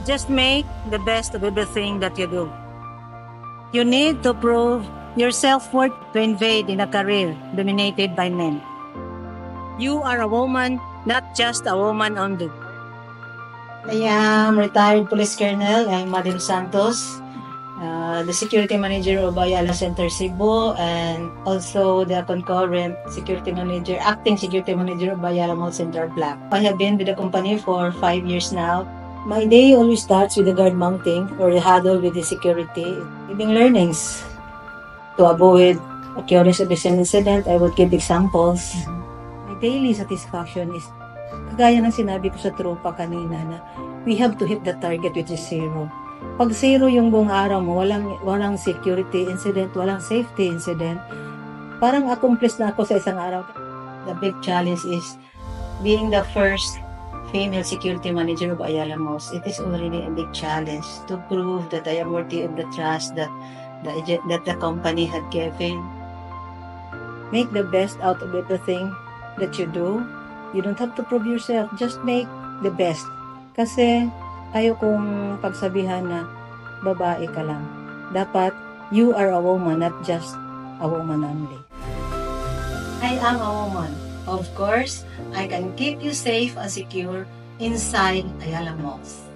Just make the best of everything that you do. You need to prove your self-worth to invade in a career dominated by men. You are a woman, not just a woman only. I am retired police colonel. I'm Madil Santos, the security manager of Ayala Center Cebu, and also the concurrent security manager, acting security manager of Ayala Mall Center Black. I have been with the company for 5 years now. My day always starts with the guard mounting or the huddle with the security, giving learnings to avoid occurrence of the same incident. I would give examples. My daily satisfaction is, kagaya ng sinabi ko sa tropa kanina, na we have to hit the target which is zero. Pag zero yung buong araw mo, walang security incident, walang safety incident, parang accomplished na ako sa isang araw. The big challenge is being the first female security manager of Ayala Malls. It is already a big challenge to prove that I am worthy of the trust that the company had given. Make the best out of everything that you do. You don't have to prove yourself. Just make the best. Kasi ayaw kong pagsabihan na babae ka lang. Dapat you are a woman, not just a woman only. I am a woman. Of course, I can keep you safe and secure inside Ayala Malls.